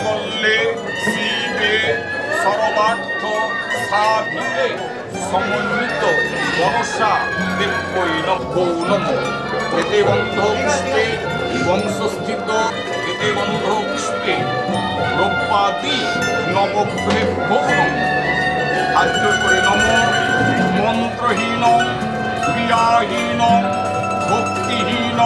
মঙ্গলে শিবে সর্বার্থ সাধিতে সমন্বিত মনসা দেব্যৈ নমো নমঃ। এতে বন্ধ পুষ্পে বংশস্থিত এতে বন্ধ পুষ্পে রৌপ্যাদি নবগ্রহেভ্যো নমঃ। হাত জোড় করে নমঃ। মন্ত্রহীন ক্রিয়াহীন ভক্তিহীন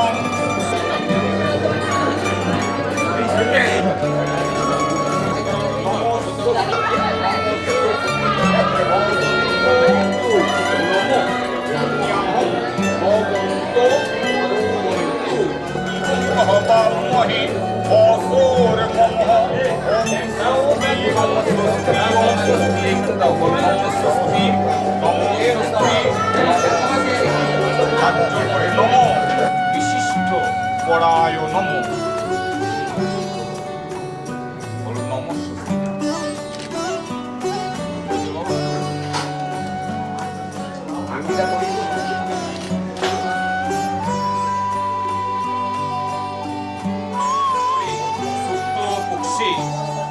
বিশিষ্ট পরায় নমঃ।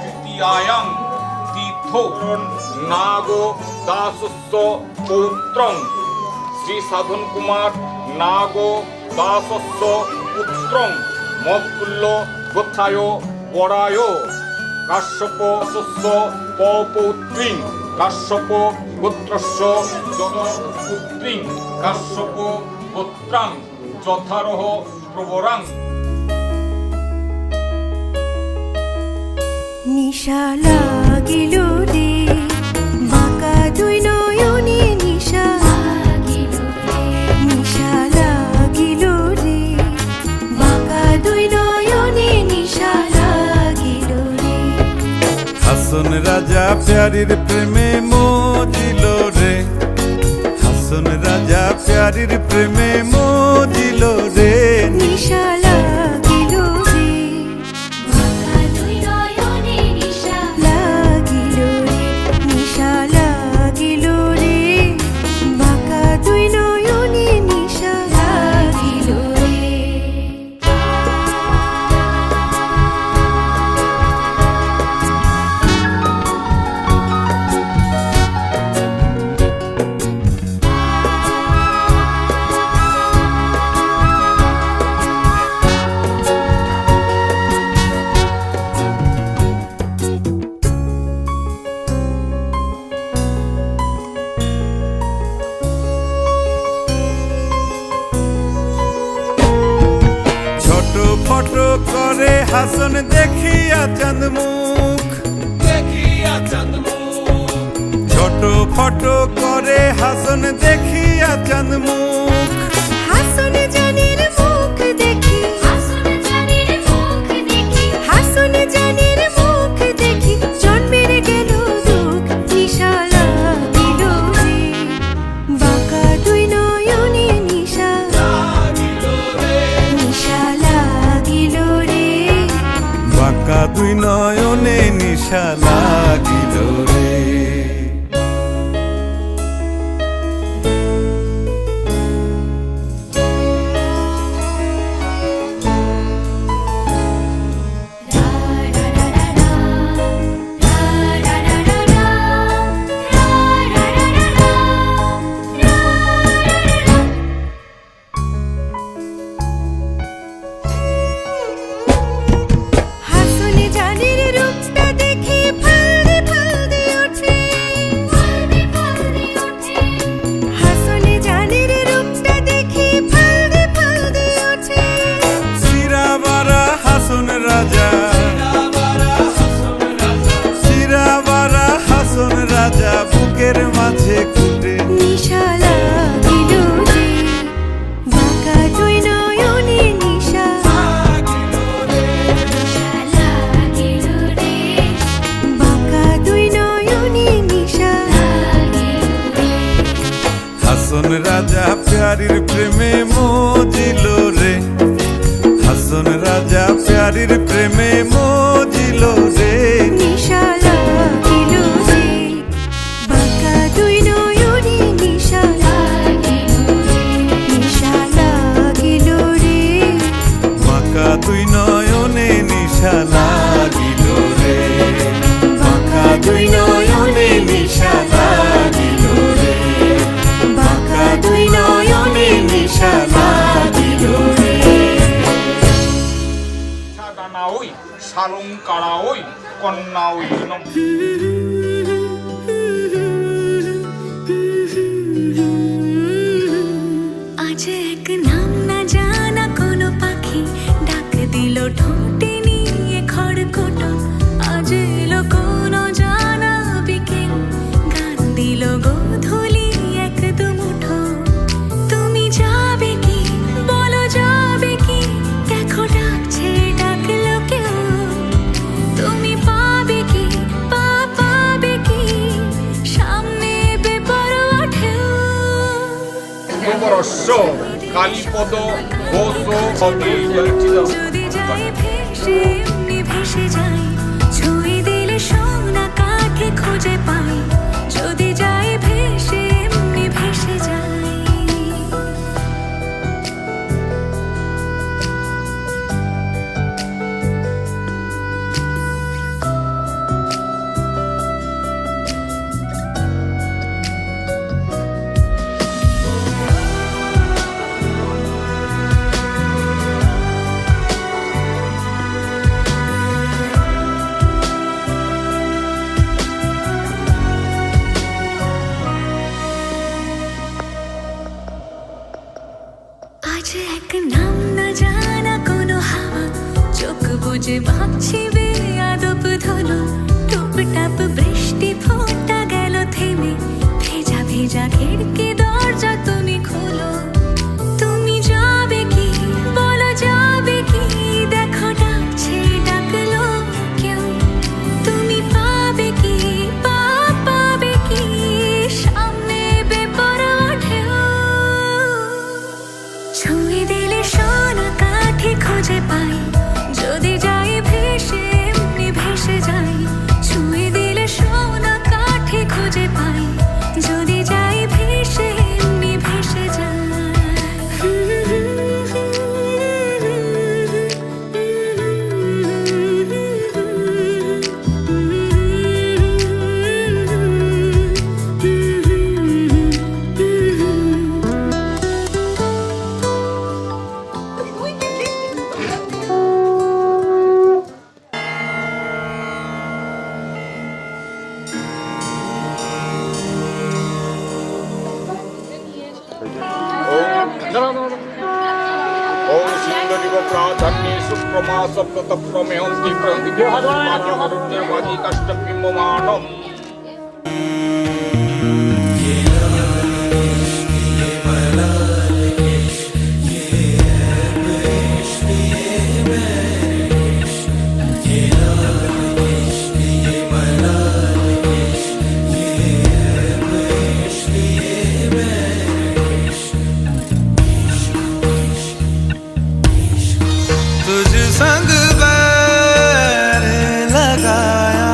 তৃতীয়ায়াং তীর্থ নাগো দাসস্য পৌত্রং শ্রী সাধন কুমার নাগো দাসস্য পুত্রং মৎকুল্য গোত্রায় বরায় কাশ্যপ শস্য পৌত্রীং কাশ্যপ গোত্রস্য জনপুত্রীং কাশ্যপ গোত্রাং যথারহ প্রবরাং। নিশা লাগিল রে বাঁকা দুই নয়নে নিশা নিশা লাগিল রে বাঁকা দুই নয়নে নিশা লাগিল রে। হাসন রাজা প্যারির প্রেমে মজিল রে হাসন রাজা প্যারির প্রেমে মজিল রে। নিশা লাগিল রে বাঁকা দুই নয়নে নিশা লাগিল রে নিশা লাগিল রে বাঁকা দুই নয়নে নিশা লাগিল রে। ফটো করে হাসন দেখিয়া চাঁদ মুখ ছোট ফটো করে হাসন দেখিয়া চাঁদ মুখ। হাসন জানের মুখ দেখি হাসন জানের মুখ দেখি জন্মের গেল দুঃখ। নিশা লাগিল রে বাঁকা দুই নয়নে নিশা নিশা লাগিল রে বাঁকা দুই নয়নে নিশা লাগিল রে। হাসন জানের রূপটা দেখি ফালদি ফালদি ওঠে হাসন জানের রূপটা দেখি ফালদি ফালদি ওঠে। শিরাবারা হাসন রাজা শিরাবারা হাসন রাজা বুকের মাঝে কুটে। নিশা লাগিল রে বাঁকা দুই নয়নে নিশা লাগিল রে বাঁকা দুই নয়নে নিশা হাসন রাজা প্যারির প্রেমে মজিল রে হাসন রাজা প্যারির প্রেমে মজিল রে নিশা লাগিল রে বাঁকা দুই নয়নে নিশা লাগিল রে নিশা লাগিল রে বাঁকা দুই নয়নে নিশা লাগিল রে বাঁকা দুই নয়নে নিশা লাগিল রে বাঁকা দুই নয়নে নিশা লাগিল রে সাদানা ওই সালঙ্কারা ওই কন্যা ওই নম আজ এক নাম না জানা কোনো পাখি ডাক দিল ঠোঁটে নিয়ে খড়কুট আজ এলো কোনো জানা বিকেল গান দিল গোধূলি এক দুমুঠো তুমি যাবে কি বলো যাবে কি দেখো ডাকছে ডাকলো কেউ তুমি পাবে কি পাবে কি সামনে বেপরোয়া ঢেউ নবরস্য কালীপদ ঘোষ হবে যদি যাই ভেসে এমনি ভেসে যাই ছুঁয়ে দিলে সোনা কাঠে খুঁজে পাই যদি যাই ভেসে এমনি ভেসে যাই আজ এক নাম না জানা কোনো হাওয়া চোখ বুঝে ভাবছি বেয়াদব ধলো টুপটাপ বৃষ্টি ফোঁটা গেল থেমে ভেজা ভেজা খিড়কি দরজা তুমি খোলো তুমি যাবে কি বলো যাবে কি দেখো ডাকছে ডাকলো কেউ তুমি পাবে কি পাবে কি সামনে বেপরোয়া ঢেউ ছুঁয়ে দিলে সোনা কাঠে খুঁজে পাই যদি যাই ভেসে এমনি ভেসে যাই ছুঁয়ে দিলে সোনা কাঠে খুঁজে পাই যদি যাই ভেসে এমনি ভেসে ওম সিন্ধরিব প্রাধান্যে সুপ্রমা সপ্তত প্রমেহন্তি প্রহন্তি বিহারমারুণ্যবাদী কাষ্টবিম্বমানম तुझ संग बैर लगाया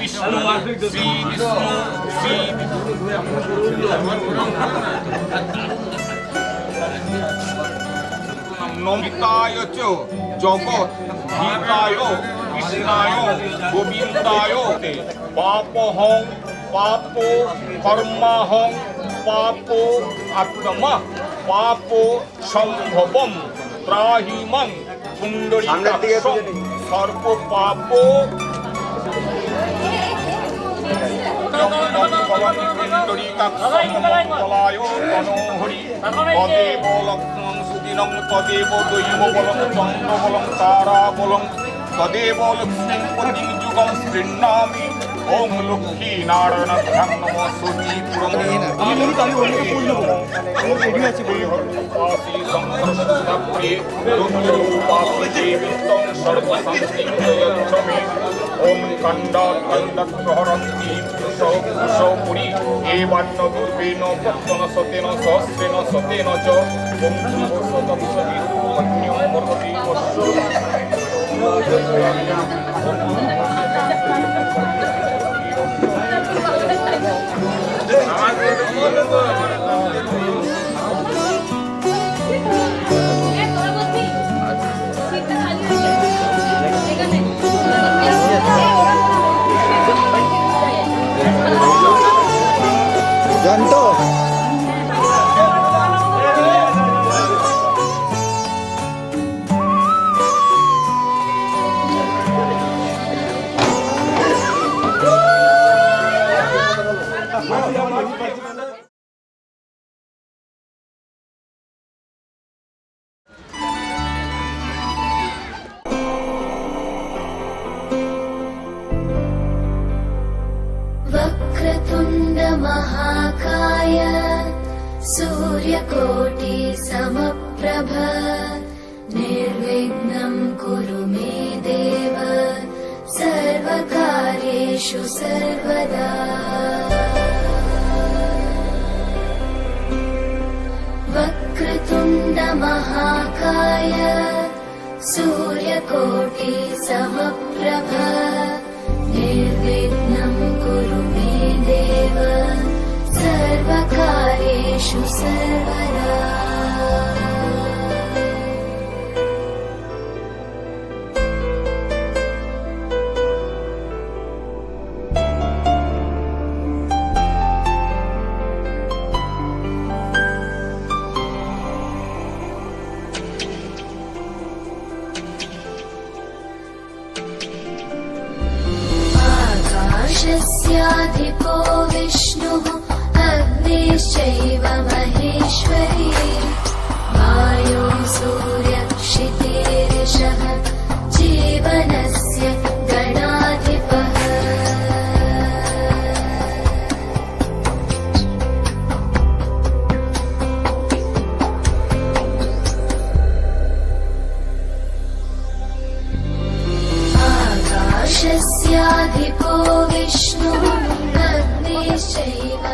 বিষ্ণু শ্রী বিষ্ণু শ্রী নমিতায় চ জগৎ হিতায় কৃষ্ণায় গোবিন্দায় পাপহং পাপ কর্মাহং পাপ আত্মা পাপ সম্ভবম ত্রাহিমং পুণ্ডরীকাক্ষং সর্ব পাপ তদেব লক্ষ্মণ সুদিনং তদেব দৈব বলং চন্দ্র বলং তারা বলং তদেব লক্ষ্মীং পতিং যুগং গৃহ্ণামি ওম লক্ষ্মী নারায়ণাভ্যাং নমঃ সূচি পুরং ওম খণ্ডাৎ পুরী এবান্ন দুর্বেণ পত্তন সতেন সহস্রেণ সতেন চ ওম শতং সবিতুর্বণ্যং মর্হতি বর্ষ জানতো वक्रतुण्ड महाकाय सूर्यकोटि समप्रभ निर्विघ्नं कुरु मे देव सर्वकार्येषु सर्वदा वक्रतुण्ड महाकाय सूर्यकोटि समप्रभ निर्विघ्नं कुरु मे देव सर्वकार्येषु सर्वदा आकाशस्याधिपो विष्णुः अग्निश्चैव महेश्वरी वायो सूर्यक्षितिरिषः जीवनस्य गणाधिपः आकाशस्याधिपो विष्णुः अग्निश्चैव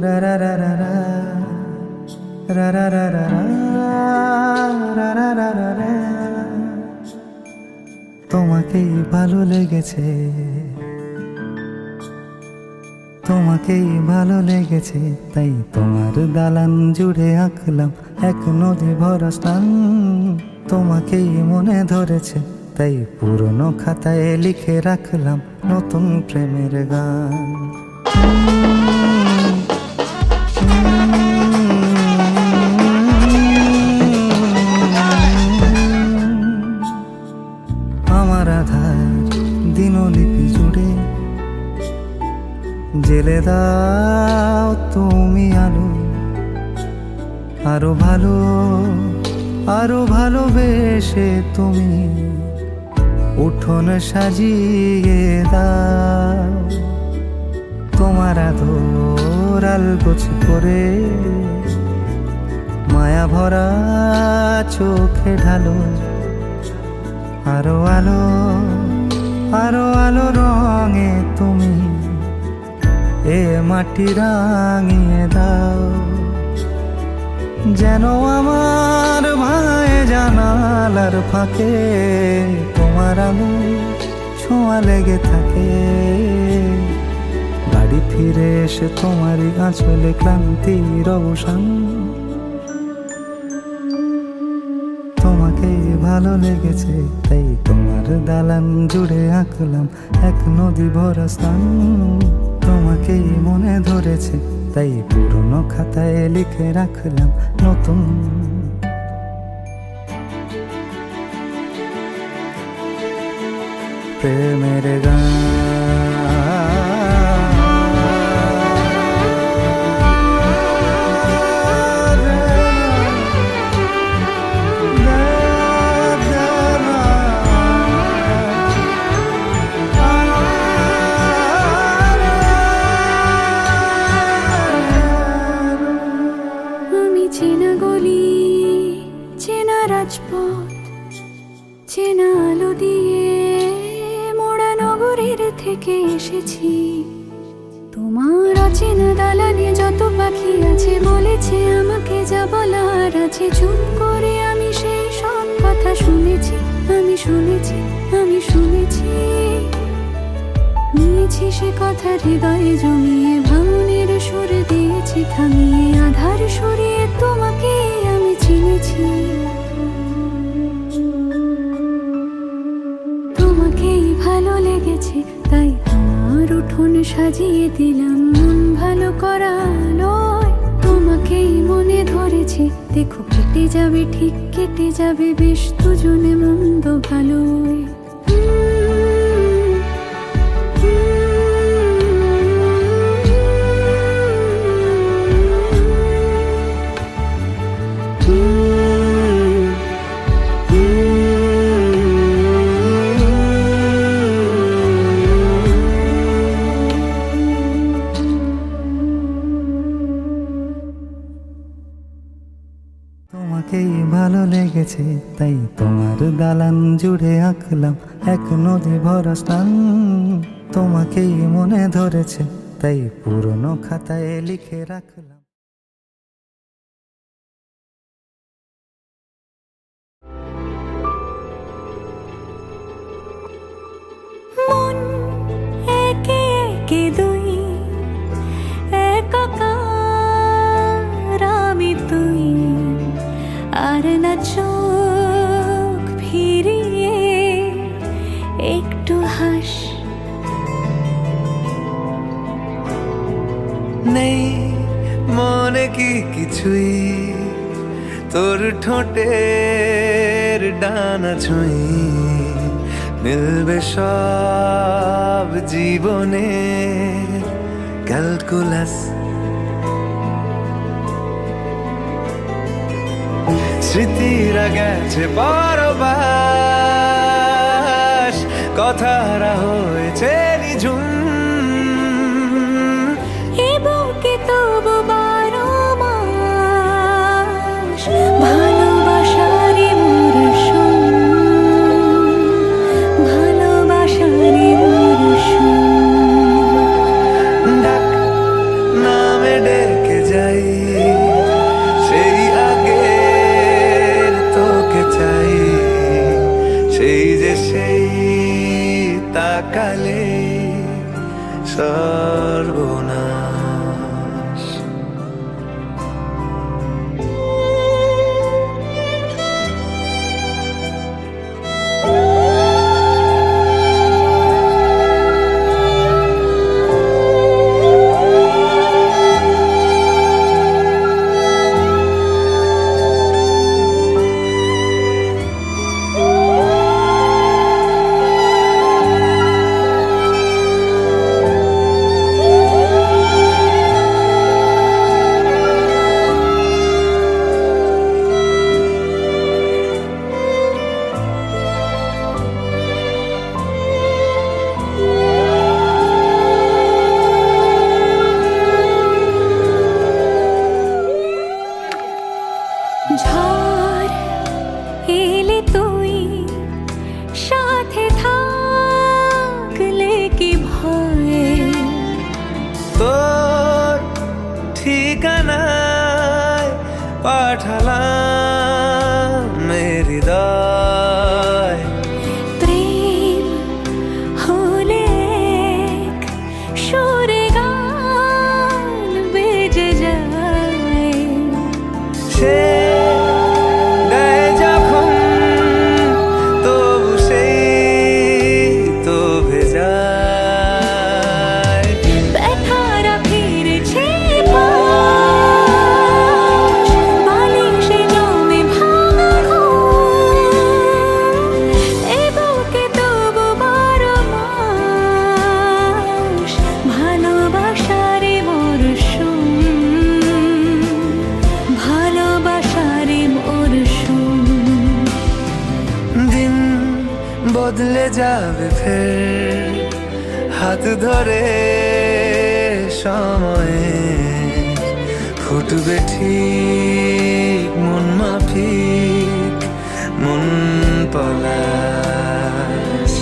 রা রা রা রা রা রা রা রা রা রা রা রা রা রা। তোমাকেই ভালো লেগেছে, তোমাকেই ভালো লেগেছে, তাই তোমার দালান জুড়ে আঁকলাম এক নদী ভরা স্নান। তোমাকেই মনে ধরেছে, তাই পুরনো খাতায় লিখে রাখলাম নতুন প্রেমের গান। আমার আধার দিনলিপি জুড়ে জেলে দাও তুমি আলো, আরো ভালো আরো ভালোবেসে তুমি উঠোন সাজিয়ে দাও, তোমার আদর আলগোছ করে মায়া ভরা চোখে ঢালো, আরো আলো আরো আলো রঙে তুমি এ মাটি রাঙিয়ে দাও, যেন আমার ভাই জানালার ফাঁকে তোমার আলো ছোঁয়া লেগে থাকে। বাড়ি ফিরে এসে তোমারই আঁচলে ক্লান্তির অবসান, তোমাকেই ভালো লেগেছে তাই তোমার দালান জুড়ে আঁকলাম এক নদী ভরা স্থান। তোমাকেই মনে ধরেছে তাই পুরনো খাতায় লিখে রাখলাম নতুন। প্রেমের গান চেনা গলি, চেনা রাজপথ, চেনা আলো দিয়ে মোড়া নগরের থেকে এসেছি। তোমার অচেনা দালানে যত পাখি আছে বলেছে আমাকে যা বলার আছে, চুপ করে আমি সেই সব কথা শুনেছি, আমি শুনেছি, আমি শুনেছি। নিয়েছি সে কথা হৃদয়ে জমিয়ে, ভাঙনের সুরে দিয়েছি থামিয়ে, আধার সরিয়ে তোমাকে আমি চিনেছি। তোমাকেই ভালো লেগেছে তাই তোমার উঠোন সাজিয়ে দিলাম মন ভালো করা আলোয়। তোমাকেই মনে ধরেছে দেখো কেটে যাবে, ঠিক কেটে যাবে বেশ দুজনে মন্দ ভালোই। তোমাকেই ভালো লেগেছে তাই তোমার দালান জুড়ে আঁকলাম এক নদী ভরা স্থান। তোমাকেই মনে ধরেছে তাই পুরনো খাতায় লিখে রাখলাম। মন একে একে দুই, একাকার আমি তুই, আর না চোখ ফিরিয়ে একটু হাস। নেই মনে কি কিছুই, তোর ঠোঁটের ডানা ছুঁই মিলবে সব জীবনে ক্যালকুলাস। স্মৃতিরা গেছে পরবাস, কথারা হয়েছে নিঝুম। এ বুকে তবু 12 মাস ভালোবাসারই মরশুম, ভালোবাসারই মরশুম। ডাক নামে ডেকে যাই, সেই আগের তোকে চাই, সেই যে সেই তাকালে পাঠালাম হৃদয় প্রেম হলে এক সুরে গান বেজে যায় সে গায়ে যখন তবু সেই তো ভেজায় ব্যথারা ফিরেছে পাশ, বালিশে জমে ভাঙা ঘুম। এ বুকে তবু 12 মাস ভালোবাসারে মরশুম, ভালোবাসারে মরশুম। দিন বদলে যাবে ফের হাত ধরে সময়ে ফুটবে ঠিক মন মাফিক মন পলাশ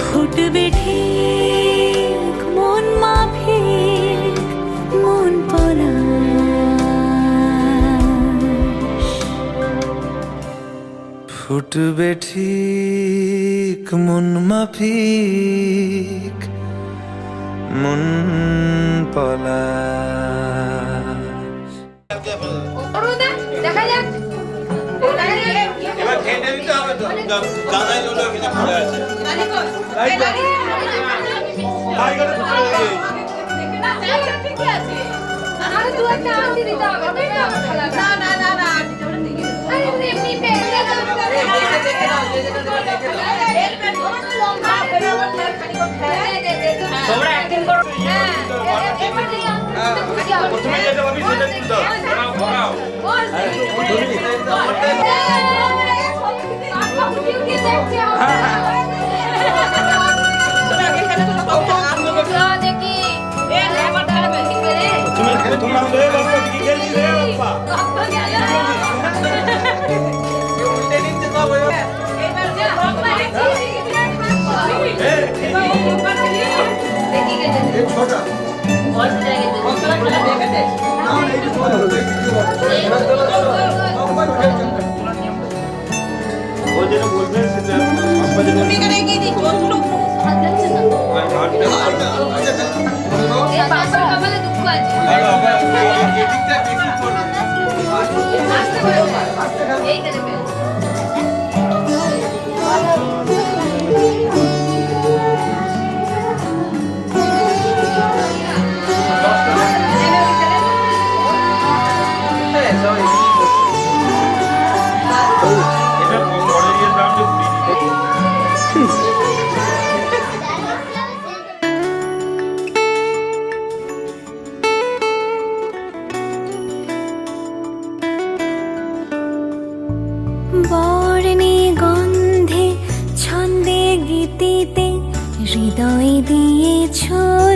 ফুটবে ঠিক মন মাফিক মন পলাশ। ফুটবে ঠিক মন মাফিক মন পলাশ অরুণা, দেখা যাক। এবার ঠেটে দিতে হবে তো গাদাই লোটা কিছু পড়ে আছে ঠিকই আছে। আরো 2-1টা আন্টি দিতে হবে, তাই না? না, আন্টি তোমরা দিকে। আরে এমনি পেয়ে যাবে। তোমরা অ্যাক্টিং করো। হ্যাঁ, এবার দিই। তুমি যেটা ভাবি সেটা দিতে হবে ঘোরাও তোমরা লে বাবা কি গেলি রে বাবা উল্টে নিচে তো হবে ছোটা ও যেটা বলবে সেটা তুমি এখানে এগিয়ে দিই যতটুকু হাত যাচ্ছে না এই পাশে কপালে দুঃখ আছে এদিকটা বেশি পড়বে আস্তে করে এই করে বর্ণে গন্ধে ছন্দে গীতিতে হৃদয় দিয়েছ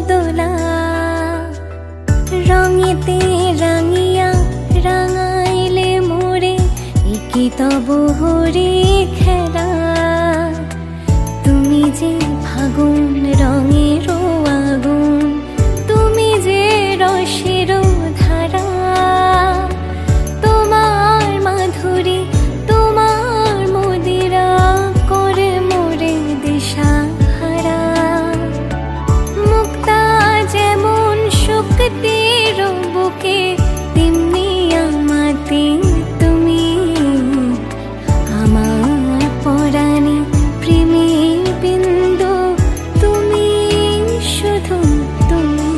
দোলা রঙেতে রাঙিয়া রাঙাইলে মোরে একি তব হরে খেলা তুমি যে ফাগুন রঙের আগুন তুমি যে রসের ধারা তোমার মাধুরী তোমার মদিরা করে মোরে দিশাহারা মুক্তা যেমন শক্তির বুকে তেমনি আমাতে তুমি আমার পরাণে প্রেমের বিন্দু তুমি শুধু তুমি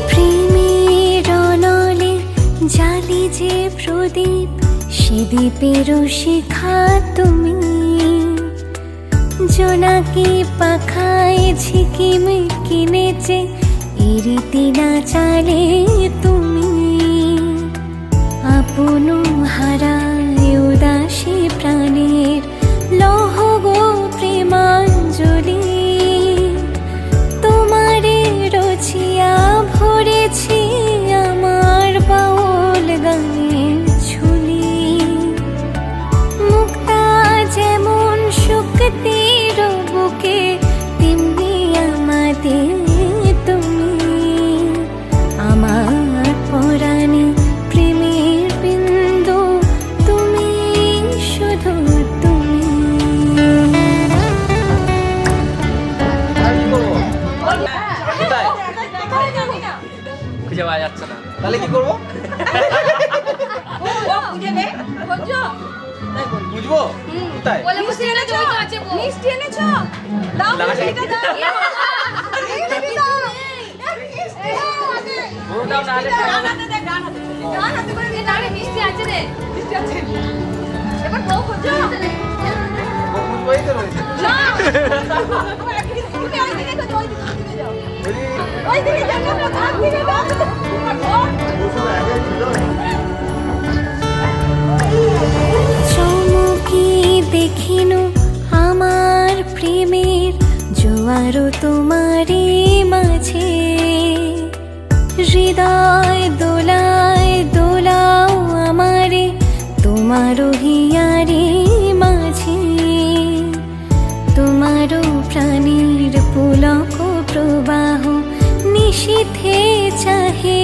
প্রেমের অনলে জালি যে প্রদীপ সে দ্বীপের শিখা তুমি জোনাকি পাখায় ঝিকিম কিনেছে ইরিতি না চালে তুমি আপন হারায় উদাসী প্রাণের লহ গো প্রেমাঞ্জলি তোমারে রচিয়া খুঁজে পাওয়া যাচ্ছে না। তাহলে কি করবো? বুঝবো কোথায়? বলে মিষ্টি এনেছো? মিষ্টি এনেছো? দাও মিষ্টিটা দাও। পুরোটাও না হলে মিষ্টি আছে রে, মিষ্টি আছে। এবার বউ খোঁজো। বুঝবোই তো রয়েছে। না। তুমি ওইদিকে খোঁজো, ওইদিকে যাও। ওইদিকে যাও না, ওইদিকে যাও। চমকি দেখিনু আমার প্রেমের জোয়ারও তোমারই মাঝে, হৃদয় দোলায় দোলাও আমারে তোমারও হিয়ারে মাঝে, তোমারও প্রাণীর পুলক প্রবাহ নিশীথে চাহে